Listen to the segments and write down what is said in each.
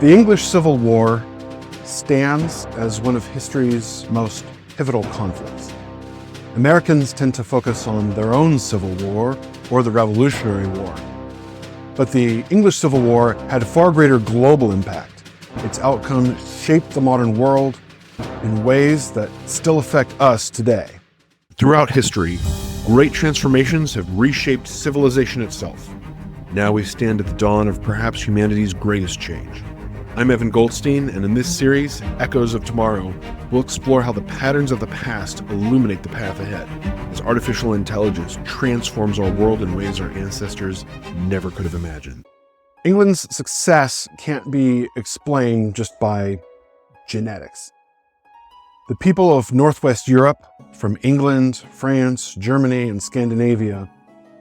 The English Civil War stands as one of history's most pivotal conflicts. Americans tend to focus on their own Civil War or the Revolutionary War. But the English Civil War had far greater global impact. Its outcome shaped the modern world in ways that still affect us today. Throughout history, great transformations have reshaped civilization itself. Now we stand at the dawn of perhaps humanity's greatest change. I'm Evan Goldstein, and in this series, Echoes of Tomorrow, we'll explore how the patterns of the past illuminate the path ahead, as artificial intelligence transforms our world in ways our ancestors never could have imagined. England's success can't be explained just by genetics. The people of Northwest Europe, from England, France, Germany, and Scandinavia,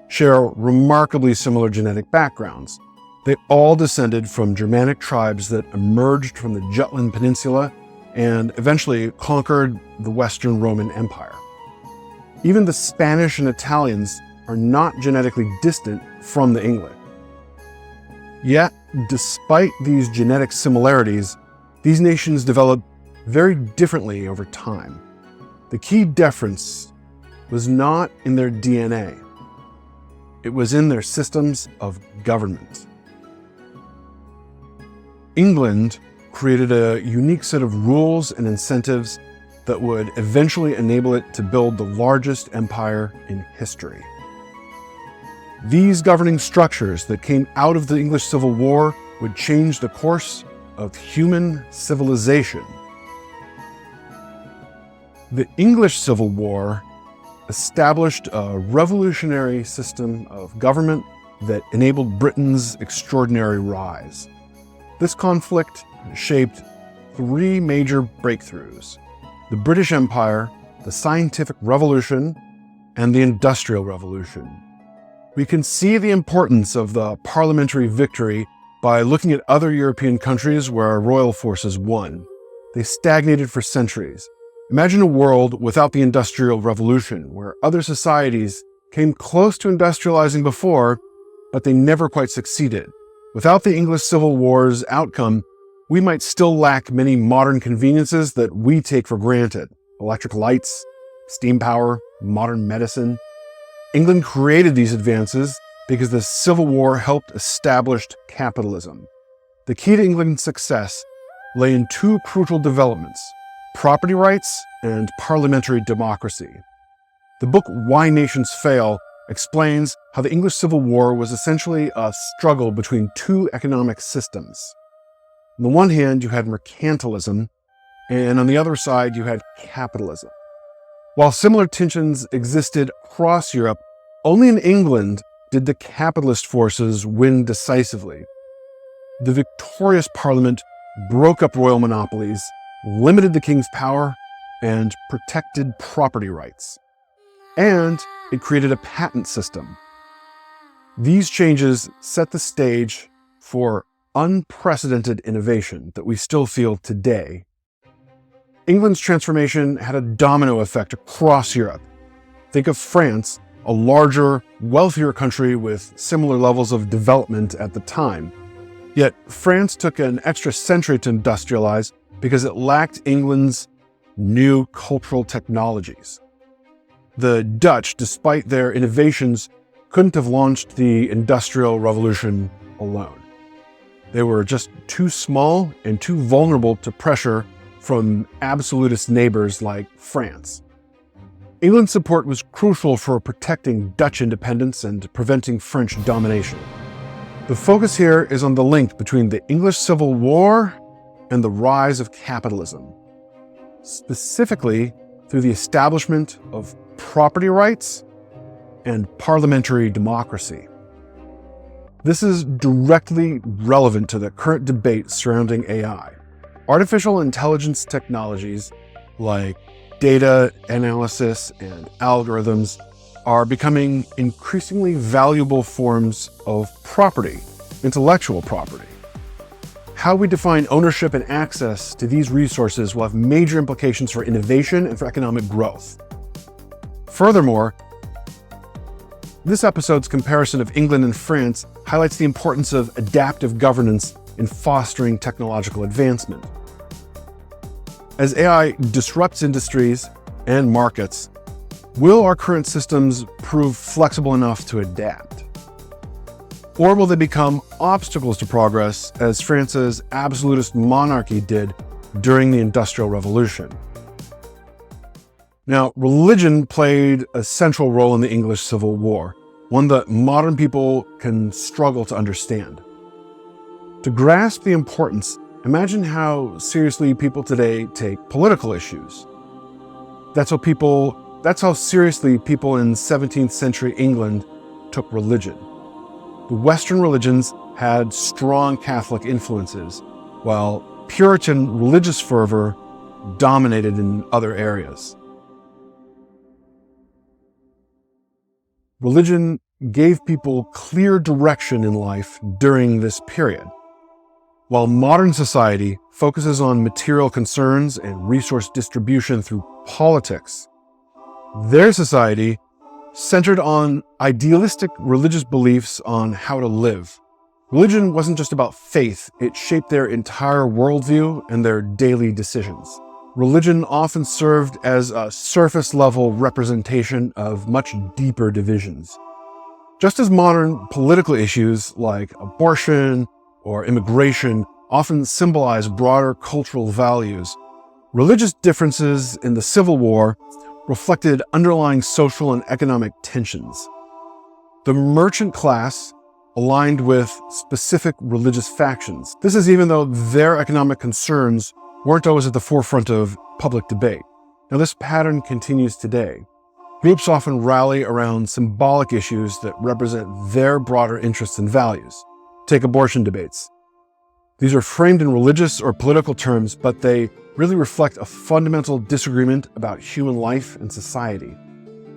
share remarkably similar genetic backgrounds. They all descended from Germanic tribes that emerged from the Jutland Peninsula and eventually conquered the Western Roman Empire. Even the Spanish and Italians are not genetically distant from the English. Yet, despite these genetic similarities, these nations developed very differently over time. The key difference was not in their DNA. It was in their systems of government. England created a unique set of rules and incentives that would eventually enable it to build the largest empire in history. These governing structures that came out of the English Civil War would change the course of human civilization. The English Civil War established a revolutionary system of government that enabled Britain's extraordinary rise. This conflict shaped three major breakthroughs: the British Empire, the Scientific Revolution, and the Industrial Revolution. We can see the importance of the parliamentary victory by looking at other European countries where our royal forces won. They stagnated for centuries. Imagine a world without the Industrial Revolution, where other societies came close to industrializing before, but they never quite succeeded. Without the English Civil War's outcome, we might still lack many modern conveniences that we take for granted: electric lights, steam power, modern medicine. England created these advances because the Civil War helped establish capitalism. The key to England's success lay in two crucial developments: property rights and parliamentary democracy. The book Why Nations Fail explains how the English Civil War was essentially a struggle between two economic systems. On the one hand, you had mercantilism, and on the other side, you had capitalism. While similar tensions existed across Europe, only in England did the capitalist forces win decisively. The victorious Parliament broke up royal monopolies, limited the king's power, and protected property rights. And it created a patent system. These changes set the stage for unprecedented innovation that we still feel today. England's transformation had a domino effect across Europe. Think of France, a larger, wealthier country with similar levels of development at the time. Yet France took an extra century to industrialize because it lacked England's new cultural technologies. The Dutch, despite their innovations, couldn't have launched the Industrial Revolution alone. They were just too small and too vulnerable to pressure from absolutist neighbors like France. England's support was crucial for protecting Dutch independence and preventing French domination. The focus here is on the link between the English Civil War and the rise of capitalism, specifically through the establishment of property rights and parliamentary democracy. This is directly relevant to the current debate surrounding AI. Artificial intelligence technologies like data analysis and algorithms are becoming increasingly valuable forms of property, intellectual property. How we define ownership and access to these resources will have major implications for innovation and for economic growth. Furthermore, this episode's comparison of England and France highlights the importance of adaptive governance in fostering technological advancement. As AI disrupts industries and markets, will our current systems prove flexible enough to adapt? Or will they become obstacles to progress, as France's absolutist monarchy did during the Industrial Revolution? Now, religion played a central role in the English Civil War, one that modern people can struggle to understand. To grasp the importance, imagine how seriously people today take political issues. That's how seriously people in 17th century England took religion. The Western religions had strong Catholic influences, while Puritan religious fervor dominated in other areas. Religion gave people clear direction in life during this period. While modern society focuses on material concerns and resource distribution through politics, their society centered on idealistic religious beliefs on how to live. Religion wasn't just about faith, it shaped their entire worldview and their daily decisions. Religion often served as a surface-level representation of much deeper divisions. Just as modern political issues like abortion or immigration often symbolize broader cultural values, religious differences in the Civil War reflected underlying social and economic tensions. The merchant class aligned with specific religious factions. This is even though their economic concerns weren't always at the forefront of public debate. Now, this pattern continues today. Groups often rally around symbolic issues that represent their broader interests and values. Take abortion debates. These are framed in religious or political terms, but they really reflect a fundamental disagreement about human life and society.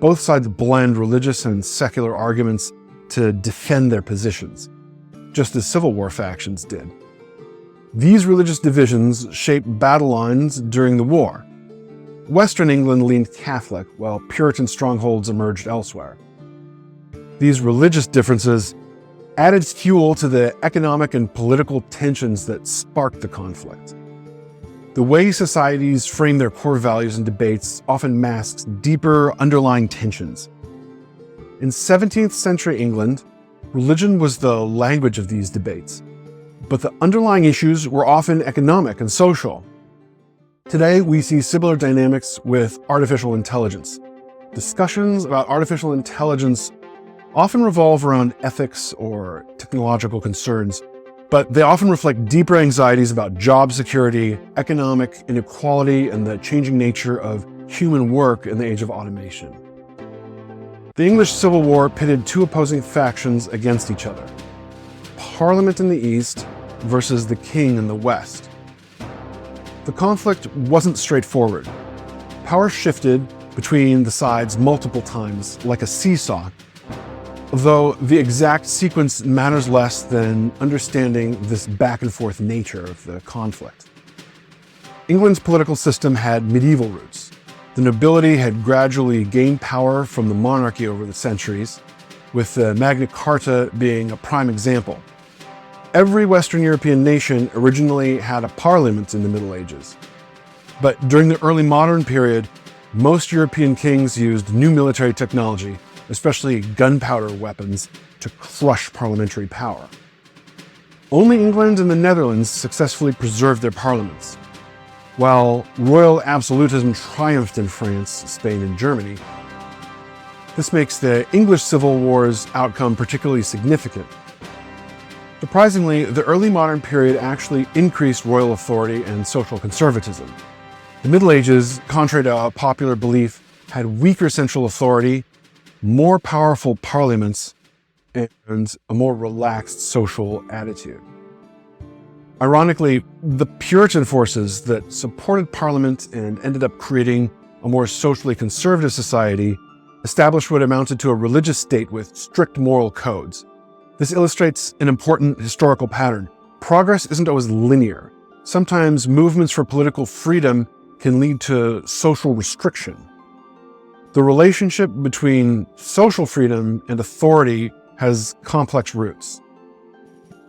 Both sides blend religious and secular arguments to defend their positions, just as Civil War factions did. These religious divisions shaped battle lines during the war. Western England leaned Catholic, while Puritan strongholds emerged elsewhere. These religious differences added fuel to the economic and political tensions that sparked the conflict. The way societies frame their core values and debates often masks deeper underlying tensions. In 17th century England, religion was the language of these debates, but the underlying issues were often economic and social. Today, we see similar dynamics with artificial intelligence. Discussions about artificial intelligence often revolve around ethics or technological concerns, but they often reflect deeper anxieties about job security, economic inequality, and the changing nature of human work in the age of automation. The English Civil War pitted two opposing factions against each other: Parliament in the East versus the King in the West. The conflict wasn't straightforward. Power shifted between the sides multiple times, like a seesaw, though the exact sequence matters less than understanding this back-and-forth nature of the conflict. England's political system had medieval roots. The nobility had gradually gained power from the monarchy over the centuries, with the Magna Carta being a prime example. Every Western European nation originally had a parliament in the Middle Ages. But during the early modern period, most European kings used new military technology, especially gunpowder weapons, to crush parliamentary power. Only England and the Netherlands successfully preserved their parliaments. While royal absolutism triumphed in France, Spain, and Germany, this makes the English Civil War's outcome particularly significant. Surprisingly, the early modern period actually increased royal authority and social conservatism. The Middle Ages, contrary to popular belief, had weaker central authority, more powerful parliaments, and a more relaxed social attitude. Ironically, the Puritan forces that supported Parliament and ended up creating a more socially conservative society established what amounted to a religious state with strict moral codes. This illustrates an important historical pattern. Progress isn't always linear. Sometimes movements for political freedom can lead to social restriction. The relationship between social freedom and authority has complex roots.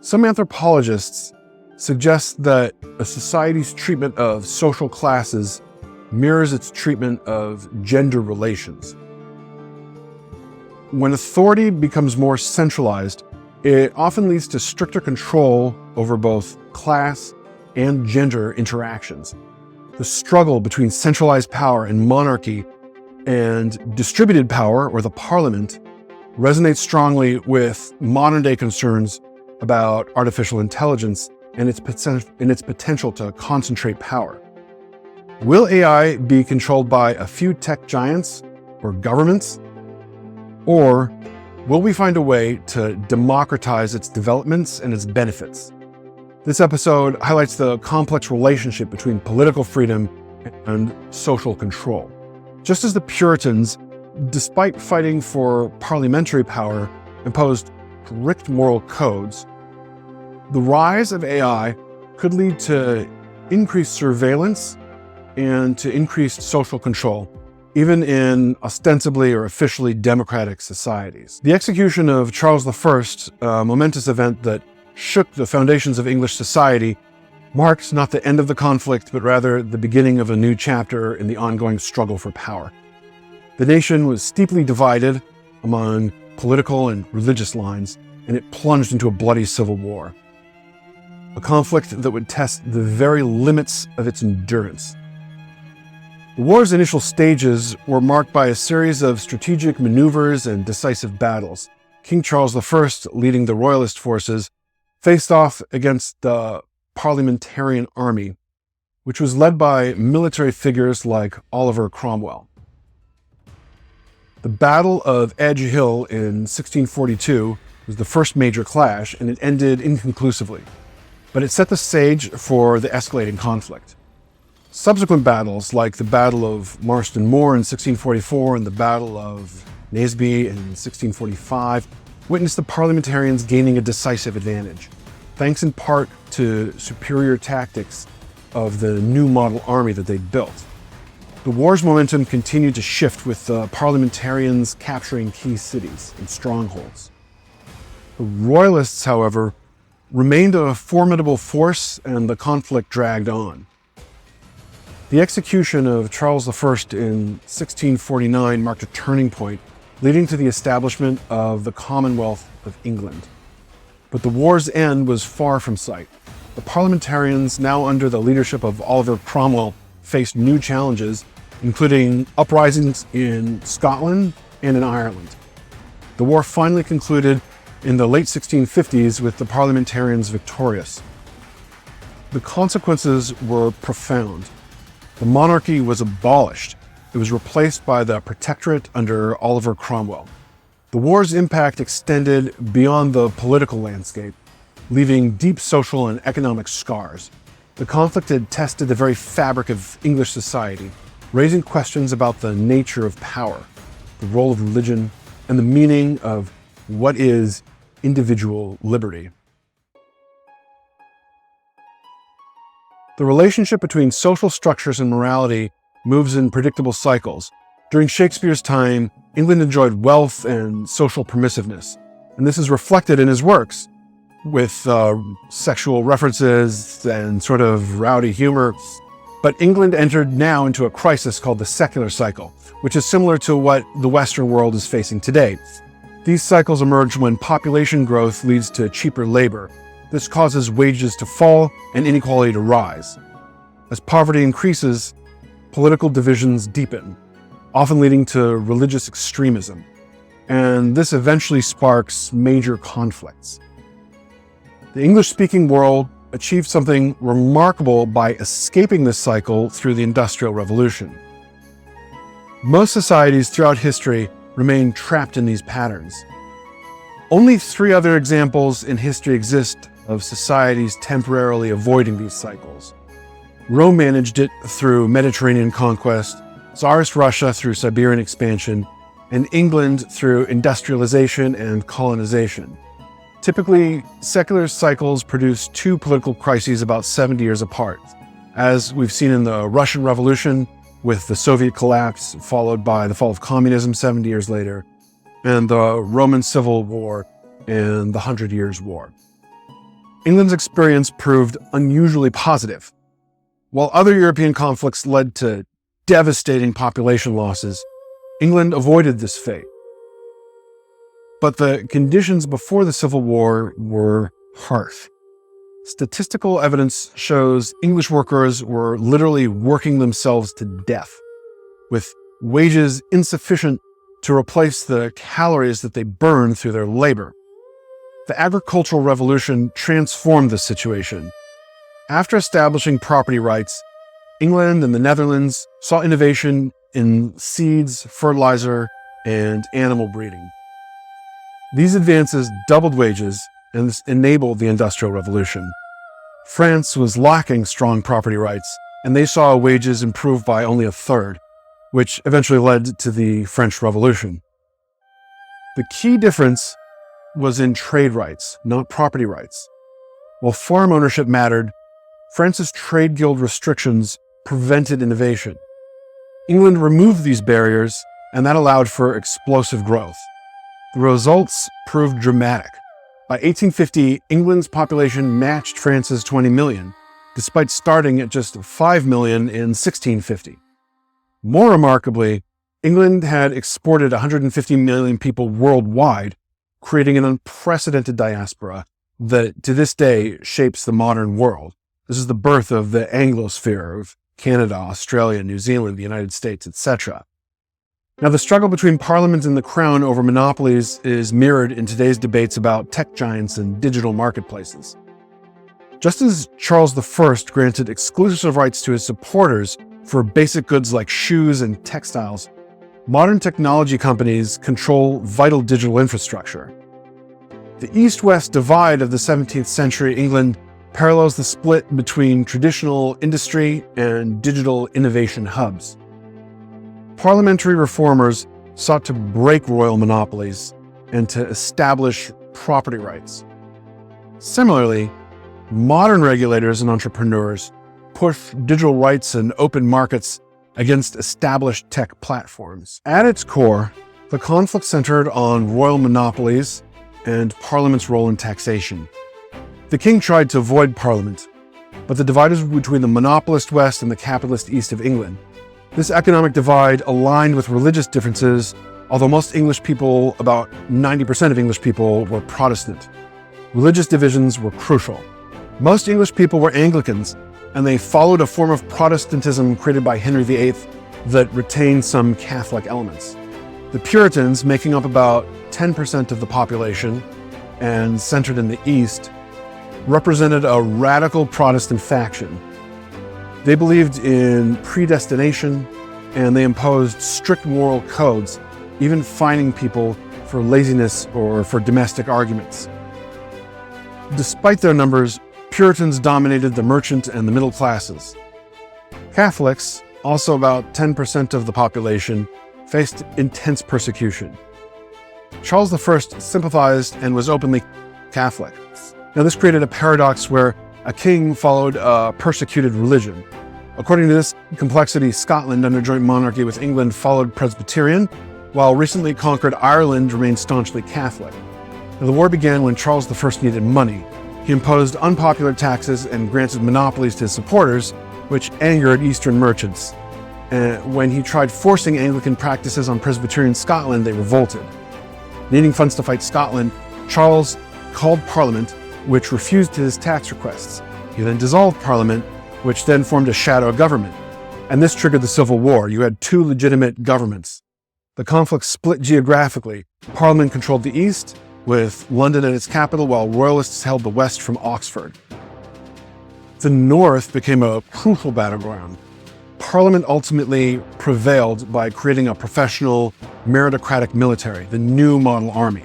Some anthropologists suggests that a society's treatment of social classes mirrors its treatment of gender relations. When authority becomes more centralized, it often leads to stricter control over both class and gender interactions. The struggle between centralized power and monarchy and distributed power, or the parliament, resonates strongly with modern-day concerns about artificial intelligence and its potential to concentrate power. Will AI be controlled by a few tech giants or governments? Or will we find a way to democratize its developments and its benefits? This episode highlights the complex relationship between political freedom and social control. Just as the Puritans, despite fighting for parliamentary power, imposed strict moral codes, the rise of AI could lead to increased surveillance and to increased social control, even in ostensibly or officially democratic societies. The execution of Charles I, a momentous event that shook the foundations of English society, marked not the end of the conflict, but rather the beginning of a new chapter in the ongoing struggle for power. The nation was steeply divided among political and religious lines, and it plunged into a bloody civil war. A conflict that would test the very limits of its endurance. The war's initial stages were marked by a series of strategic maneuvers and decisive battles. King Charles I, leading the royalist forces, faced off against the parliamentarian army, which was led by military figures like Oliver Cromwell. The Battle of Edge Hill in 1642 was the first major clash, and it ended inconclusively, but it set the stage for the escalating conflict. Subsequent battles, like the Battle of Marston Moor in 1644 and the Battle of Naseby in 1645, witnessed the parliamentarians gaining a decisive advantage, thanks in part to superior tactics of the new model army that they'd built. The war's momentum continued to shift, with the parliamentarians capturing key cities and strongholds. The royalists, however, remained a formidable force, and the conflict dragged on. The execution of Charles I in 1649 marked a turning point, leading to the establishment of the Commonwealth of England. But the war's end was far from sight. The parliamentarians, now under the leadership of Oliver Cromwell, faced new challenges, including uprisings in Scotland and in Ireland. The war finally concluded in the late 1650s with the parliamentarians victorious. The consequences were profound. The monarchy was abolished. It was replaced by the protectorate under Oliver Cromwell. The war's impact extended beyond the political landscape, leaving deep social and economic scars. The conflict had tested the very fabric of English society, raising questions about the nature of power, the role of religion, and the meaning of what is individual liberty. The relationship between social structures and morality moves in predictable cycles. During Shakespeare's time, England enjoyed wealth and social permissiveness, and this is reflected in his works, with sexual references and sort of rowdy humor. But England entered now into a crisis called the secular cycle, which is similar to what the Western world is facing today. These cycles emerge when population growth leads to cheaper labor. This causes wages to fall and inequality to rise. As poverty increases, political divisions deepen, often leading to religious extremism, and this eventually sparks major conflicts. The English-speaking world achieved something remarkable by escaping this cycle through the Industrial Revolution. Most societies throughout history remain trapped in these patterns. Only 3 other examples in history exist of societies temporarily avoiding these cycles. Rome managed it through Mediterranean conquest, Tsarist Russia through Siberian expansion, and England through industrialization and colonization. Typically, secular cycles produce 2 political crises about 70 years apart, as we've seen in the Russian Revolution with the Soviet collapse, followed by the fall of communism 70 years later, and the Roman Civil War and the 100 Years' War. England's experience proved unusually positive. While other European conflicts led to devastating population losses, England avoided this fate. But the conditions before the Civil War were harsh. Statistical evidence shows English workers were literally working themselves to death, with wages insufficient to replace the calories that they burned through their labor. The agricultural revolution transformed the situation. After establishing property rights, England and the Netherlands saw innovation in seeds, fertilizer, and animal breeding. These advances doubled wages and enabled the Industrial Revolution. France was lacking strong property rights, and they saw wages improve by only a third, which eventually led to the French Revolution. The key difference was in trade rights, not property rights. While farm ownership mattered, France's trade guild restrictions prevented innovation. England removed these barriers, and that allowed for explosive growth. The results proved dramatic. By 1850, England's population matched France's 20 million, despite starting at just 5 million in 1650. More remarkably, England had exported 150 million people worldwide, creating an unprecedented diaspora that to this day shapes the modern world. This is the birth of the Anglosphere of Canada, Australia, New Zealand, the United States, etc. Now, the struggle between Parliament and the Crown over monopolies is mirrored in today's debates about tech giants and digital marketplaces. Just as Charles I granted exclusive rights to his supporters for basic goods like shoes and textiles, modern technology companies control vital digital infrastructure. The East-West divide of the 17th century England parallels the split between traditional industry and digital innovation hubs. Parliamentary reformers sought to break royal monopolies and to establish property rights. Similarly, modern regulators and entrepreneurs push digital rights and open markets against established tech platforms. At its core, the conflict centered on royal monopolies and Parliament's role in taxation. The king tried to avoid Parliament, but the divide was between the monopolist West and the capitalist East of England. This economic divide aligned with religious differences, although most English people, about 90% of English people, were Protestant. Religious divisions were crucial. Most English people were Anglicans, and they followed a form of Protestantism created by Henry VIII that retained some Catholic elements. The Puritans, making up about 10% of the population and centered in the East, represented a radical Protestant faction. They believed in predestination, and they imposed strict moral codes, even fining people for laziness or for domestic arguments. Despite their numbers, Puritans dominated the merchant and the middle classes. Catholics, also about 10% of the population, faced intense persecution. Charles I sympathized and was openly Catholic. Now, this created a paradox where a king followed a persecuted religion. According to this complexity, Scotland, under joint monarchy with England, followed Presbyterian, while recently conquered Ireland remained staunchly Catholic. Now, the war began when Charles I needed money. He imposed unpopular taxes and granted monopolies to his supporters, which angered Eastern merchants. When he tried forcing Anglican practices on Presbyterian Scotland, they revolted. Needing funds to fight Scotland, Charles called Parliament, which refused his tax requests. He then dissolved Parliament, which then formed a shadow government. And this triggered the Civil War. You had two legitimate governments. The conflict split geographically. Parliament controlled the East, with London at its capital, while Royalists held the West from Oxford. The North became a crucial battleground. Parliament ultimately prevailed by creating a professional, meritocratic military, the new model army.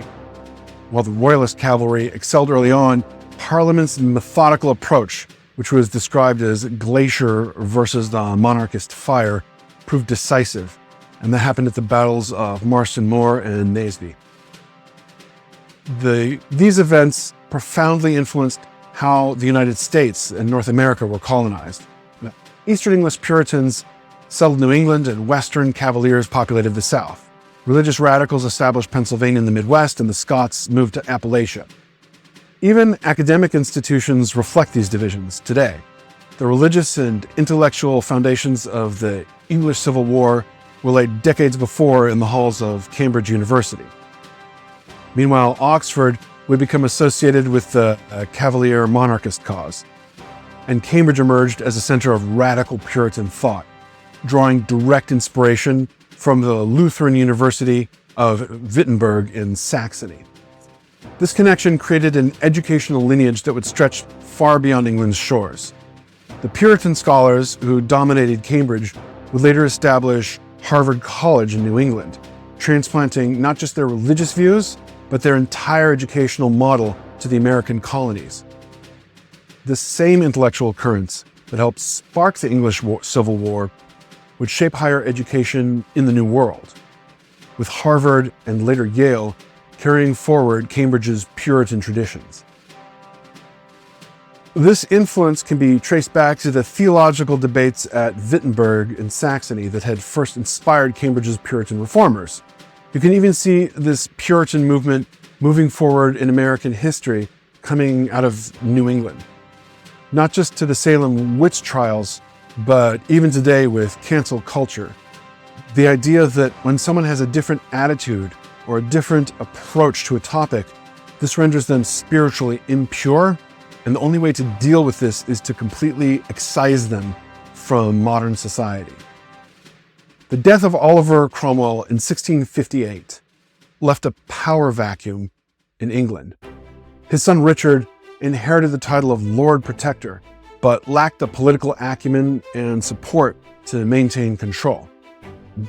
While the Royalist cavalry excelled early on, Parliament's methodical approach, which was described as glacier versus the monarchist fire, proved decisive, and that happened at the battles of Marston Moor and Naseby. These events profoundly influenced how the United States and North America were colonized. Eastern English Puritans settled New England, and Western Cavaliers populated the South. Religious radicals established Pennsylvania in the Midwest, and the Scots moved to Appalachia. Even academic institutions reflect these divisions today. The religious and intellectual foundations of the English Civil War were laid decades before in the halls of Cambridge University. Meanwhile, Oxford would become associated with the Cavalier monarchist cause, and Cambridge emerged as a center of radical Puritan thought, drawing direct inspiration from the Lutheran University of Wittenberg in Saxony. This connection created an educational lineage that would stretch far beyond England's shores. The Puritan scholars who dominated Cambridge would later establish Harvard College in New England, transplanting not just their religious views, but their entire educational model to the American colonies. The same intellectual currents that helped spark the English Civil War would shape higher education in the New World, with Harvard and later Yale carrying forward Cambridge's Puritan traditions. This influence can be traced back to the theological debates at Wittenberg in Saxony that had first inspired Cambridge's Puritan reformers. You can even see this Puritan movement moving forward in American history coming out of New England. Not just to the Salem witch trials, but even today with cancel culture. The idea that when someone has a different attitude or a different approach to a topic, this renders them spiritually impure, and the only way to deal with this is to completely excise them from modern society. The death of Oliver Cromwell in 1658 left a power vacuum in England. His son Richard inherited the title of Lord Protector, but lacked the political acumen and support to maintain control.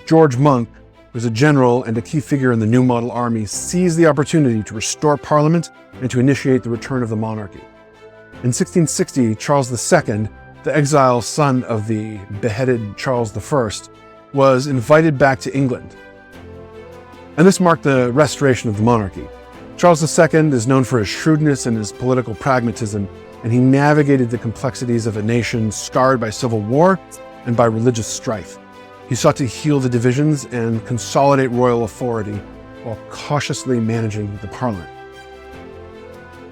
George Monk, who was a general and a key figure in the New Model Army, seized the opportunity to restore Parliament and to initiate the return of the monarchy. In 1660, Charles II, the exile son of the beheaded Charles I, was invited back to England. And this marked the restoration of the monarchy. Charles II is known for his shrewdness and his political pragmatism, and he navigated the complexities of a nation scarred by civil war and by religious strife. He sought to heal the divisions and consolidate royal authority while cautiously managing the parliament.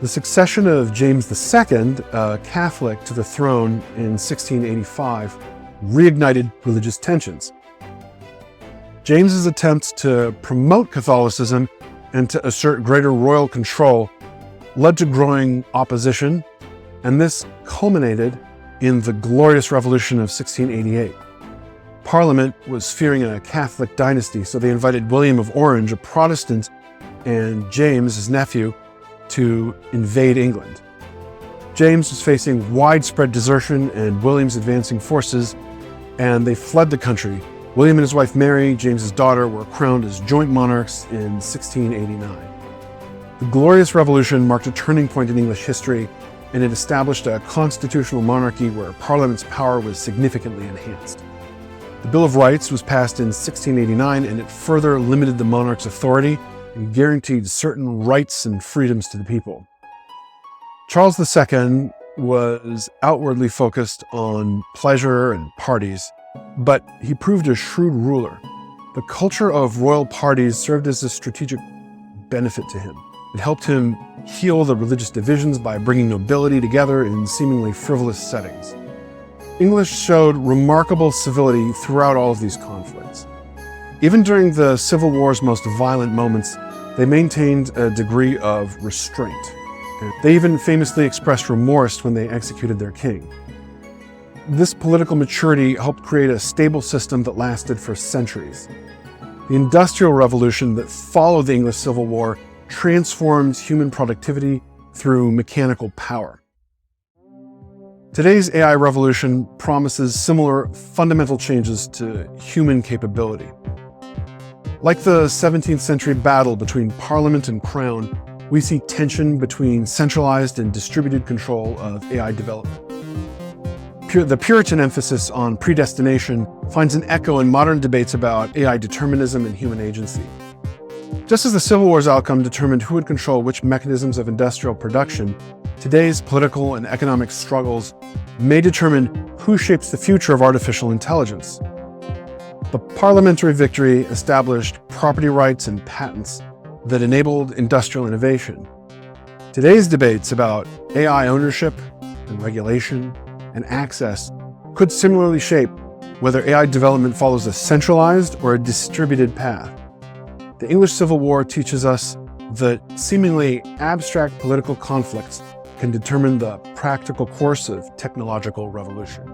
The succession of James II, a Catholic, to the throne in 1685 reignited religious tensions. James's attempts to promote Catholicism and to assert greater royal control led to growing opposition, and this culminated in the Glorious Revolution of 1688. Parliament was fearing a Catholic dynasty, so they invited William of Orange, a Protestant, and James, his nephew, to invade England. James was facing widespread desertion and William's advancing forces, and they fled the country. William and his wife Mary, James's daughter, were crowned as joint monarchs in 1689. The Glorious Revolution marked a turning point in English history, and it established a constitutional monarchy where Parliament's power was significantly enhanced. The Bill of Rights was passed in 1689, and it further limited the monarch's authority and guaranteed certain rights and freedoms to the people. Charles II was outwardly focused on pleasure and parties, but he proved a shrewd ruler. The culture of royal parties served as a strategic benefit to him. It helped him heal the religious divisions by bringing nobility together in seemingly frivolous settings. English showed remarkable civility throughout all of these conflicts. Even during the Civil War's most violent moments, they maintained a degree of restraint. They even famously expressed remorse when they executed their king. This political maturity helped create a stable system that lasted for centuries. The Industrial Revolution that followed the English Civil War transformed human productivity through mechanical power. Today's AI revolution promises similar fundamental changes to human capability. Like the 17th century battle between Parliament and Crown, we see tension between centralized and distributed control of AI development. The Puritan emphasis on predestination finds an echo in modern debates about AI determinism and human agency. Just as the Civil War's outcome determined who would control which mechanisms of industrial production, today's political and economic struggles may determine who shapes the future of artificial intelligence. The parliamentary victory established property rights and patents that enabled industrial innovation. Today's debates about AI ownership and regulation and access could similarly shape whether AI development follows a centralized or a distributed path. The English Civil War teaches us that seemingly abstract political conflicts can determine the practical course of technological revolution.